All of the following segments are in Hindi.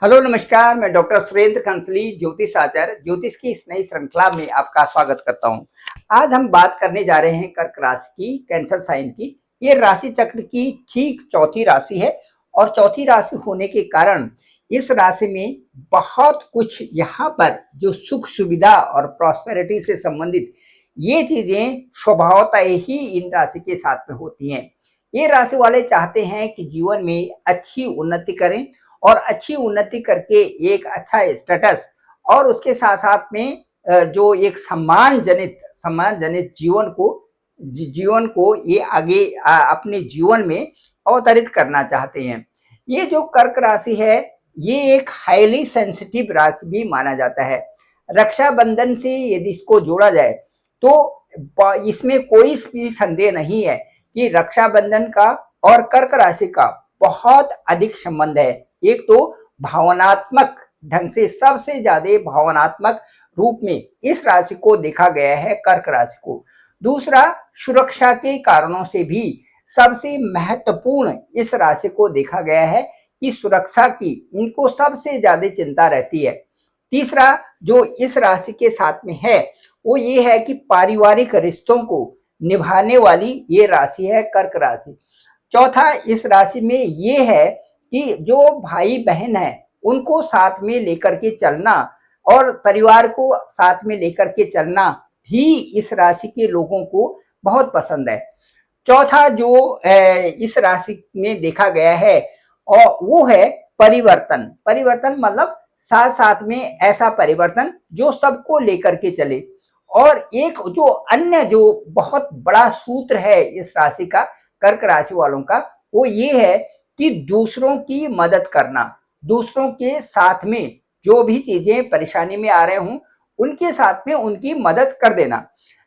हेलो नमस्कार, मैं डॉक्टर सुरेंद्र कंसली ज्योतिष आचार्य ज्योतिष की इस नई श्रृंखला में आपका स्वागत करता हूं। आज हम बात करने जा रहे हैं कर्क राशि की, कैंसर साइन की। ये राशि चक्र की ठीक चौथी राशि है और चौथी राशि होने के कारण इस राशि में बहुत कुछ यहाँ पर जो सुख सुविधा और प्रॉस्पेरिटी से संबंधित ये चीजें स्वभावतः ही इन राशि के साथ में होती हैं। ये राशि वाले चाहते हैं कि जीवन में अच्छी उन्नति करें और अच्छी उन्नति करके एक अच्छा स्टेटस और उसके साथ साथ में जो एक सम्मान जनित जीवन को ये आगे अपने जीवन में अवतरित करना चाहते हैं। ये जो कर्क राशि है ये एक हाईली सेंसिटिव राशि भी माना जाता है। रक्षाबंधन से यदि इसको जोड़ा जाए तो इसमें कोई भी संदेह नहीं है कि रक्षाबंधन का और कर्क राशि का बहुत अधिक संबंध है। एक तो भावनात्मक ढंग से सबसे ज्यादा भावनात्मक रूप में इस राशि को देखा गया है, कर्क राशि को। दूसरा, सुरक्षा के कारणों से भी सबसे महत्वपूर्ण इस राशि को देखा गया है कि सुरक्षा की इनको सबसे ज्यादा चिंता रहती है। तीसरा जो इस राशि के साथ में है वो ये है कि पारिवारिक रिश्तों को निभाने वाली ये राशि है कर्क राशि। चौथा इस राशि में ये है कि जो भाई बहन है उनको साथ में लेकर के चलना और परिवार को साथ में लेकर के चलना भी इस राशि के लोगों को बहुत पसंद है। चौथा जो इस राशि में देखा गया है और वो है परिवर्तन। परिवर्तन मतलब साथ साथ में ऐसा परिवर्तन जो सबको लेकर के चले। और एक जो अन्य जो बहुत बड़ा सूत्र है इस राशि का, कर्क राशि वालों का, वो ये है कि दूसरों की मदद करना, दूसरों के साथ में जो भी चीजें परेशानी में आ रहे हों उनके साथ में उनकी मदद कर देना।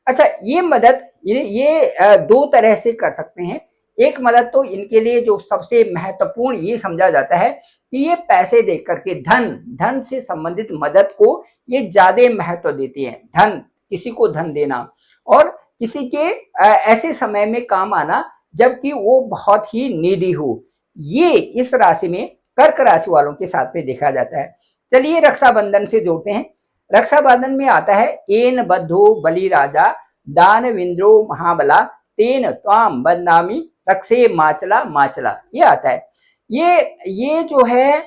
अच्छा, ये मदद ये दो तरह से कर सकते हैं। एक मदद तो इनके लिए जो सबसे महत्वपूर्ण ये समझा जाता है कि ये पैसे दे करके धन से संबंधित मदद को ये ज्यादा महत्व देती है। धन, किसी को धन देना और किसी के ऐसे समय में काम आना जबकि वो बहुत ही नीडी हो, ये इस राशि में कर्क राशि वालों के साथ में देखा जाता है। चलिए रक्षाबंधन से जोड़ते हैं। रक्षाबंधन में आता है एन बद्धो बलि राजा दानविंद्रो महाबला तेन त्वाम बदनामी रक्षे माचला माचला, ये आता है। ये जो है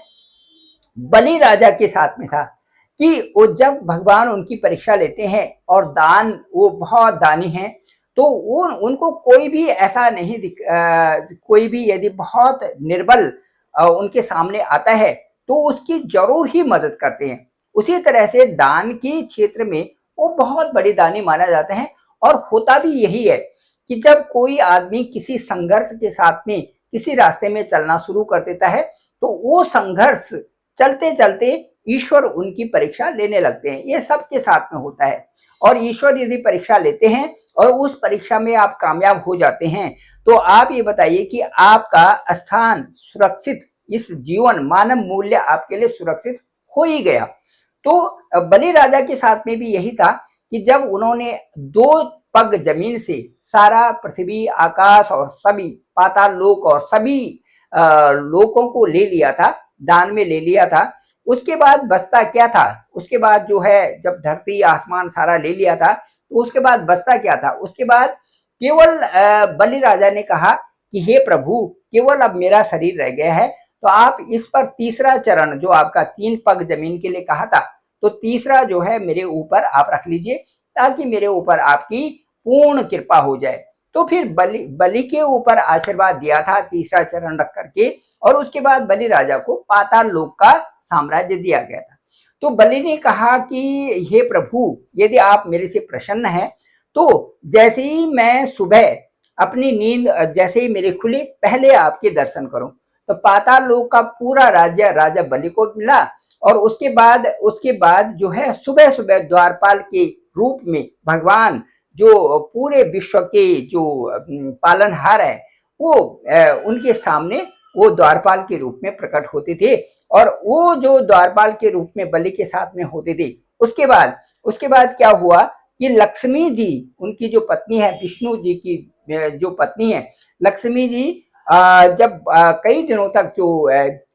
बलि राजा के साथ में था कि वो जब भगवान उनकी परीक्षा लेते हैं और दान, वो बहुत दानी हैं, तो वो उनको कोई भी ऐसा नहीं कोई भी यदि बहुत निर्बल उनके सामने आता है तो उसकी जरूर ही मदद करते हैं। उसी तरह से दान के क्षेत्र में वो बहुत बड़ी दानी माना जाता है। और होता भी यही है कि जब कोई आदमी किसी संघर्ष के साथ में किसी रास्ते में चलना शुरू कर देता है तो वो संघर्ष चलते चलते ईश्वर उनकी परीक्षा लेने लगते हैं। ये सबके साथ में होता है। और ईश्वर यदि परीक्षा लेते हैं और उस परीक्षा में आप कामयाब हो जाते हैं तो आप ये बताइए कि आपका स्थान सुरक्षित, इस जीवन मानव मूल्य आपके लिए सुरक्षित हो ही गया। तो बलि राजा के साथ में भी यही था कि जब उन्होंने 2 पग जमीन से सारा पृथ्वी, आकाश और सभी पाताल लोक और सभी लोकों को ले लिया था, दान में ले लिया था, उसके बाद बचता क्या था? उसके बाद जो है जब धरती आसमान सारा ले लिया था तो उसके बाद बचता क्या था? उसके बाद केवल बलि राजा ने कहा कि हे प्रभु, केवल अब मेरा शरीर रह गया है, तो आप इस पर तीसरा चरण जो आपका 3 पग जमीन के लिए कहा था, तो तीसरा जो है मेरे ऊपर आप रख लीजिए ताकि मेरे ऊपर आपकी पूर्ण कृपा हो जाए। तो फिर बलि के ऊपर आशीर्वाद दिया था तीसरा चरण रख करके, और उसके बाद बलि राजा को पाताल लोक का साम्राज्य दिया गया था। तो बलि ने कहा कि हे प्रभु, यदि आप मेरे से प्रसन्न हैं तो जैसे ही मैं सुबह अपनी नींद जैसे ही मेरे खुले पहले आपके दर्शन करूं। तो पाताल लोक का पूरा राज्य राजा बलि को मिला। और उसके बाद जो है सुबह सुबह द्वारपाल के रूप में भगवान, जो पूरे विश्व के जो पालनहार है, वो उनके सामने वो द्वारपाल के रूप में प्रकट होते थे। और वो जो द्वारपाल के रूप में बलि के साथ में होते थे, उसके बाद क्या हुआ कि लक्ष्मी जी, उनकी जो पत्नी है, विष्णु जी की जो पत्नी है लक्ष्मी जी, जब कई दिनों तक जो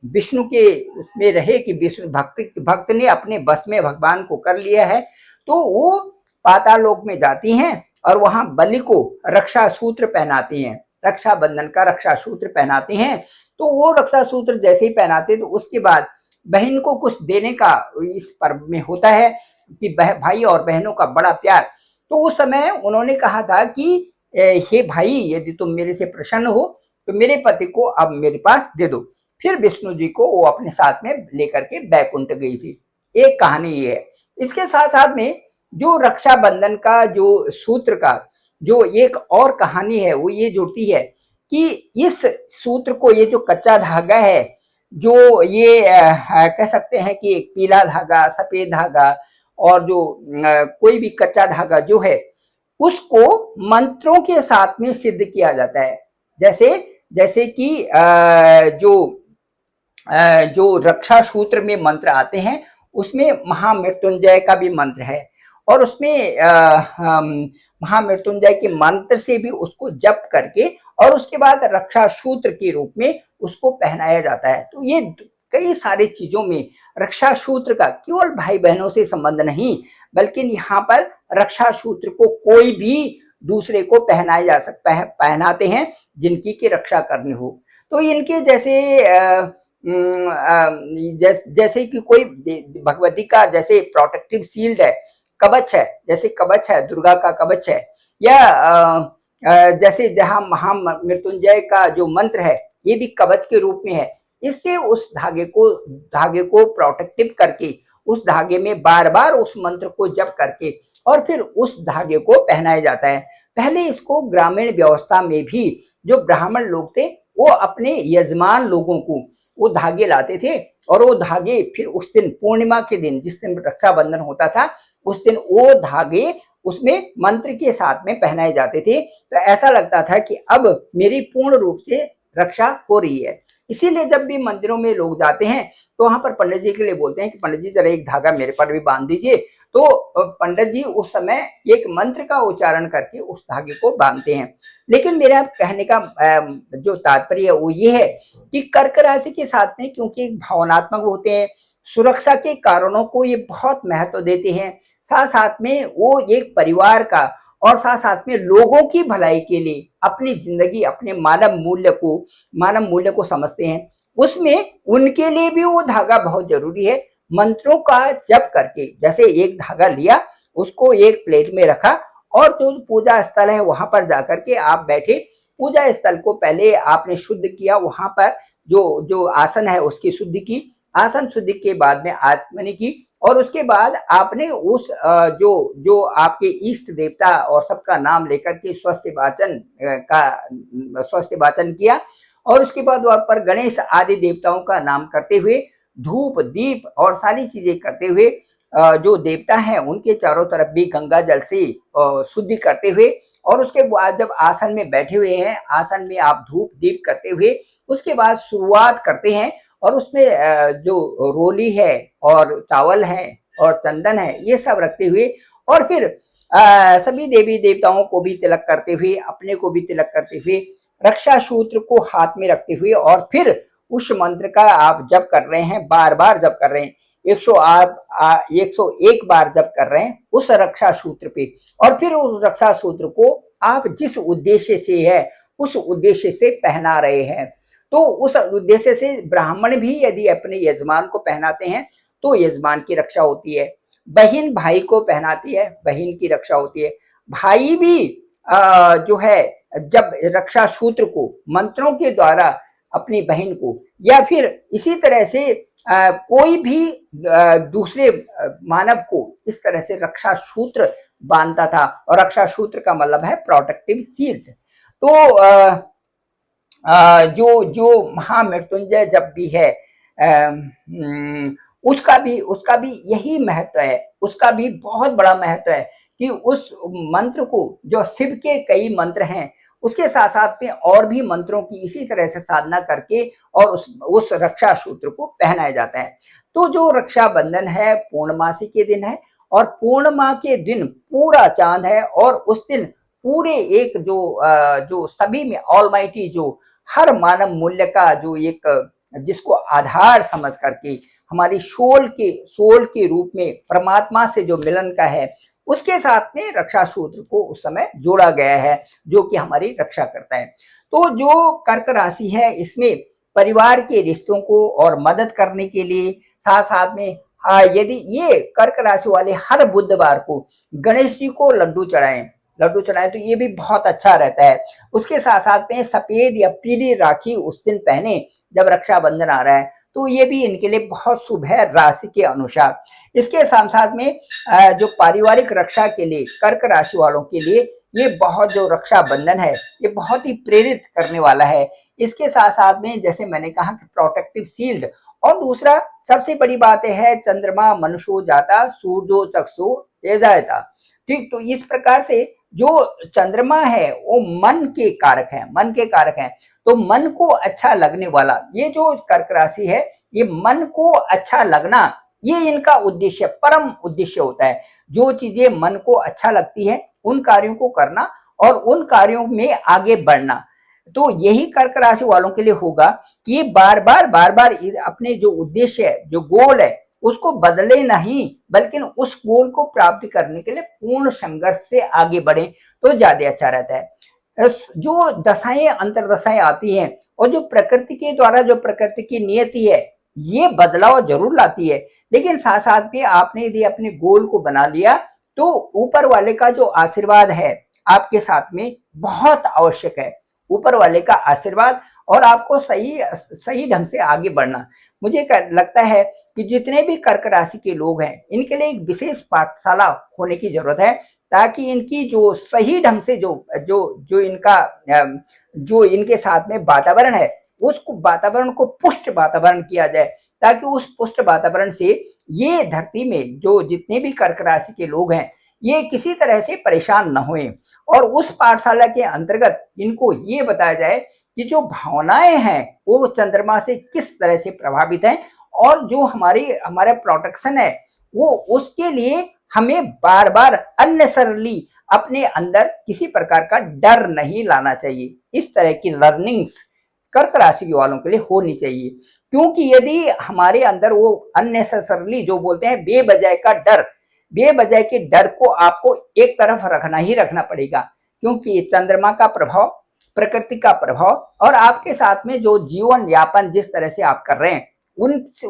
विष्णु के उसमें रहे कि विष्णु भक्त ने अपने बस में भगवान को कर लिया है, तो वो पाताल लोक में जाती हैं और वहां बलि को रक्षा सूत्र पहनाती हैं, रक्षाबंधन का रक्षा सूत्र पहनाती हैं। तो वो रक्षा सूत्र जैसे ही पहनाते तो उसके बाद बहन को कुछ देने का इस पर्व में होता है कि भाई और बहनों का बड़ा प्यार। तो उस समय उन्होंने कहा था कि हे भाई, यदि तुम मेरे से प्रसन्न हो तो मेरे पति को अब मेरे पास दे दो। फिर विष्णु जी को वो अपने साथ में लेकर के बैकुंठ गई थी। एक कहानी ये है। इसके साथ साथ में जो रक्षाबंधन का जो सूत्र का जो एक और कहानी है वो ये जुड़ती है कि इस सूत्र को, ये जो कच्चा धागा है, जो ये कह सकते हैं कि एक पीला धागा, सफेद धागा और जो कोई भी कच्चा धागा जो है उसको मंत्रों के साथ में सिद्ध किया जाता है। जैसे जैसे कि जो रक्षा सूत्र में मंत्र आते हैं उसमें महामृत्युंजय का भी मंत्र है और उसमें महामृत्युंजय के मंत्र से भी उसको जप करके और उसके बाद रक्षा सूत्र के रूप में उसको पहनाया जाता है। तो ये कई सारी चीजों में रक्षा सूत्र का केवल भाई बहनों से संबंध नहीं, बल्कि यहाँ पर रक्षा सूत्र को कोई भी दूसरे को पहनाया जा सकता है, पहनाते हैं जिनकी की रक्षा करनी हो। तो इनके जैसे जैसे कि कोई भगवती का जैसे प्रोटेक्टिव शील्ड है, कवच है, जैसे कवच है, दुर्गा का कवच है, या जैसे जहां महामृत्युंजय का जो मंत्र है ये भी कवच के रूप में है। इससे उस धागे को प्रोटेक्टिव करके उस धागे में बार बार उस मंत्र को जप करके और फिर उस धागे को पहनाया जाता है। पहले इसको ग्रामीण व्यवस्था में भी जो ब्राह्मण लोग थे वो अपने यजमान लोगों को वो धागे लाते थे और वो धागे फिर उस दिन पूर्णिमा के दिन, जिस दिन रक्षाबंधन होता था, उस दिन वो धागे उसमें मंत्र के साथ में पहनाए जाते थे। तो ऐसा लगता था कि अब मेरी पूर्ण रूप से रक्षा हो रही है। इसीलिए जब भी मंदिरों में लोग जाते हैं तो वहां पर पंडित जी के लिए बोलते हैं कि पंडित जी जरा एक धागा मेरे पर भी बांध दीजिए। तो पंडित जी उस समय एक मंत्र का उच्चारण करके उस धागे को बांधते हैं। लेकिन मेरा कहने का जो तात्पर्य है वो ये है कि कर्क राशि के साथ में क्योंकि एक भावनात्मक होते हैं, सुरक्षा के कारणों को ये बहुत महत्व देते हैं, साथ साथ में वो एक परिवार का और साथ साथ में लोगों की भलाई के लिए अपनी जिंदगी, अपने मानव मूल्य को समझते हैं। उसमें उनके लिए भी वो धागा बहुत जरूरी है। मंत्रों का जप करके, जैसे एक धागा लिया, उसको एक प्लेट में रखा और जो पूजा स्थल है वहां पर जाकर के आप बैठे। पूजा स्थल को पहले आपने शुद्ध किया, वहां पर जो जो आसन है उसकी शुद्धि की, आसन शुद्धि के बाद में आचमनी की और उसके बाद आपने उस जो जो आपके इष्ट देवता और सबका नाम लेकर के स्वस्थ वाचन किया और उसके बाद वहां पर गणेश आदि देवताओं का नाम करते हुए धूप दीप और सारी चीजें करते हुए जो देवता हैं उनके चारों तरफ भी गंगा जल से शुद्धि करते हुए और उसके बाद जब आसन में बैठे हुए हैं, आसन में आप धूप दीप करते हुए उसके बाद शुरुआत करते हैं और उसमें जो रोली है और चावल है और चंदन है ये सब रखते हुए और फिर सभी देवी देवताओं को भी तिलक करते हुए, अपने को भी तिलक करते हुए, रक्षा सूत्र को हाथ में रखते हुए और फिर उस मंत्र का आप जप कर रहे हैं, बार बार जप कर रहे हैं, 101 बार जप कर रहे हैं उस रक्षा सूत्र पे और फिर उस रक्षा सूत्र को आप जिस उद्देश्य से है उस उद्देश्य से पहना रहे हैं। तो उस उद्देश्य से ब्राह्मण भी यदि अपने यजमान को पहनाते हैं तो यजमान की रक्षा होती है, बहन भाई को पहनाती है, बहन की रक्षा होती है, भाई भी जो है जब रक्षा सूत्र को मंत्रों के द्वारा अपनी बहन को या फिर इसी तरह से कोई भी दूसरे मानव को इस तरह से रक्षा सूत्र बांधता था और रक्षा सूत्र का मतलब है प्रोटेक्टिव शील्ड। तो जो जो महामृत्युंजय जब भी है उसका भी यही महत्व है, उसका भी बहुत बड़ा महत्व है कि उस मंत्र को, जो शिव के कई मंत्र हैं उसके साथ साथ में और भी मंत्रों की इसी तरह से साधना करके और उस रक्षा सूत्र को पहनाया जाता है। तो जो रक्षाबंधन है पूर्णमासी के दिन है और पूर्णिमा के दिन पूरा चांद है और उस दिन पूरे एक जो सभी में ऑलमाइटी जो हर मानव मूल्य का जो एक जिसको आधार समझ करके हमारी सोल के रूप में परमात्मा से जो मिलन का है, उसके साथ में रक्षा सूत्र को उस समय जोड़ा गया है, जो कि हमारी रक्षा करता है। तो जो कर्क राशि है, इसमें परिवार के रिश्तों को और मदद करने के लिए साथ साथ में यदि ये कर्क राशि वाले हर बुधवार को गणेश जी को लड्डू चढ़ाएं तो ये भी बहुत अच्छा रहता है। उसके साथ साथ में सफेद या पीली राखी उस दिन पहने जब रक्षाबंधन आ रहा है, तो ये भी इनके लिए बहुत शुभ है राशि के अनुसार। इसके साथ साथ में जो पारिवारिक रक्षा के लिए कर्क राशि वालों के लिए ये बहुत जो रक्षाबंधन है ये बहुत ही प्रेरित करने वाला है। इसके साथ साथ में जैसे मैंने कहा कि प्रोटेक्टिव शील्ड, और दूसरा सबसे बड़ी बात है चंद्रमा मनुष्यो जाता सूर्यो चक्षु तेजायता। ठीक, तो इस प्रकार से जो चंद्रमा है वो मन के कारक है। तो मन को अच्छा लगने वाला ये जो कर्क राशि है, ये मन को अच्छा लगना, ये इनका उद्देश्य, परम उद्देश्य होता है। जो चीजें मन को अच्छा लगती है उन कार्यों को करना और उन कार्यों में आगे बढ़ना। तो यही कर्क राशि वालों के लिए होगा कि ये बार बार अपने जो उद्देश्य है, जो गोल है, उसको बदले नहीं, बल्कि उस गोल को प्राप्त करने के लिए पूर्ण संघर्ष से आगे बढ़े तो ज्यादा अच्छा रहता है। जो दशाएं अंतरदशाएं आती हैं और जो प्रकृति के द्वारा जो प्रकृति की नियति है, ये बदलाव जरूर लाती है, लेकिन साथ साथ में आपने यदि अपने गोल को बना लिया तो ऊपर वाले का जो आशीर्वाद है आपके साथ में बहुत आवश्यक है। ऊपर वाले का आशीर्वाद और आपको सही ढंग से आगे बढ़ना। मुझे लगता है कि जितने भी कर्क राशि के लोग हैं, इनके लिए एक विशेष पाठशाला होने की जरूरत है, ताकि इनकी जो सही ढंग से जो इनके साथ में वातावरण है, उसको वातावरण को पुष्ट वातावरण किया जाए, ताकि उस पुष्ट वातावरण से ये धरती में जो जितने भी कर्क राशि के लोग हैं ये किसी तरह से परेशान न होए। और उस पाठशाला के अंतर्गत इनको ये बताया जाए कि जो भावनाएं हैं वो चंद्रमा से किस तरह से प्रभावित हैं, और जो हमारा प्रोटेक्शन है वो उसके लिए हमें बार बार अननेसेसरली अपने अंदर किसी प्रकार का डर नहीं लाना चाहिए। इस तरह की लर्निंग्स कर्क राशि वालों के लिए होनी चाहिए, क्योंकि यदि हमारे अंदर वो अननेसेसरली जो बोलते हैं बेवजह के डर को आपको एक तरफ रखना पड़ेगा, क्योंकि चंद्रमा का प्रभाव, प्रकृति का प्रभाव और आपके साथ में जो जीवन यापन जिस तरह से आप कर रहे हैं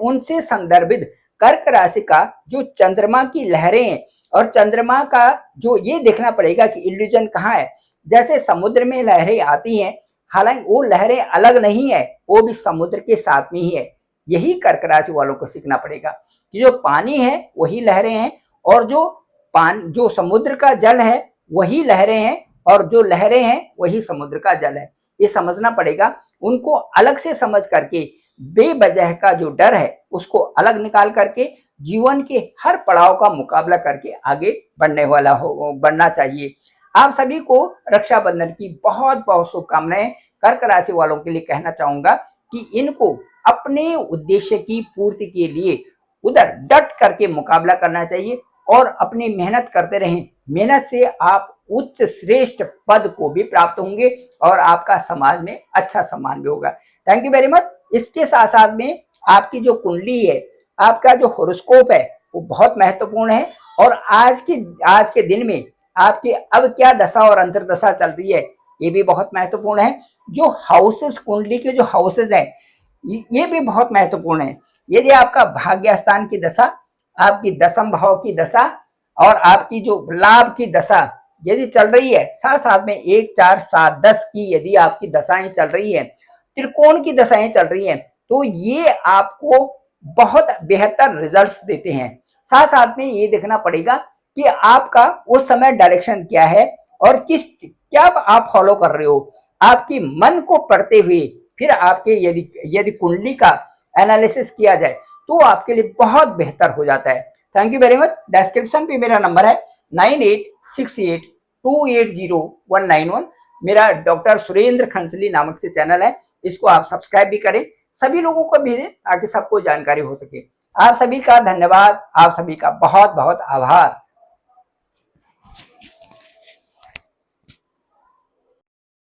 उनसे संदर्भित कर्क राशि का जो चंद्रमा की लहरें और चंद्रमा का जो ये देखना पड़ेगा कि इल्यूजन कहाँ है। जैसे समुद्र में लहरें आती हैं, हालांकि वो लहरें अलग नहीं है, वो भी समुद्र के साथ में ही है। यही कर्क राशि वालों को सीखना पड़ेगा कि जो पानी है वही लहरें हैं, और जो समुद्र का जल है वही लहरें हैं, और जो लहरें हैं वही समुद्र का जल है। ये समझना पड़ेगा। उनको अलग से समझ करके बेवजह का जो डर है उसको अलग निकाल करके जीवन के हर पड़ाव का मुकाबला करके आगे बढ़ना चाहिए। आप सभी को रक्षाबंधन की बहुत बहुत शुभकामनाएं। कर्क राशि वालों के लिए कहना चाहूंगा कि इनको अपने उद्देश्य की पूर्ति के लिए उधर डट करके मुकाबला करना चाहिए और अपनी मेहनत करते रहें। मेहनत से आप उच्च श्रेष्ठ पद को भी प्राप्त होंगे और आपका समाज में अच्छा सम्मान भी होगा। Thank you very much. इसके साथ साथ में आपकी जो कुंडली है, आपका जो हॉरोस्कोप है वो बहुत महत्वपूर्ण है, और आज के दिन में आपकी अब क्या दशा और अंतर्दशा चल रही है ये भी बहुत महत्वपूर्ण है। जो हाउसेस, कुंडली के जो हाउसेस हैं ये भी बहुत महत्वपूर्ण है। यदि आपका भाग्य स्थान की दशा, आपकी दशम भाव की दशा और आपकी जो लाभ की दशा यदि चल रही है, साथ साथ में 1, 4, 7, 10 की यदि आपकी दशाएं चल रही है, त्रिकोण की दशाएं चल रही हैं, तो ये आपको बहुत बेहतर रिजल्ट्स देते हैं। साथ साथ में ये देखना पड़ेगा कि आपका उस समय डायरेक्शन क्या है और क्या आप फॉलो कर रहे हो। आपकी मन को पढ़ते हुए फिर आपके यदि कुंडली का एनालिसिस किया जाए तो आपके लिए बहुत बेहतर हो जाता है। Thank you very much. Description पे मेरा नंबर है 9868280191। मेरा डॉक्टर सुरेंद्र खंसली नामक से चैनल है, इसको आप सब्सक्राइब भी करें, सभी लोगों को भेजें ताकि सबको जानकारी हो सके। आप सभी का धन्यवाद, आप सभी का बहुत बहुत आभार।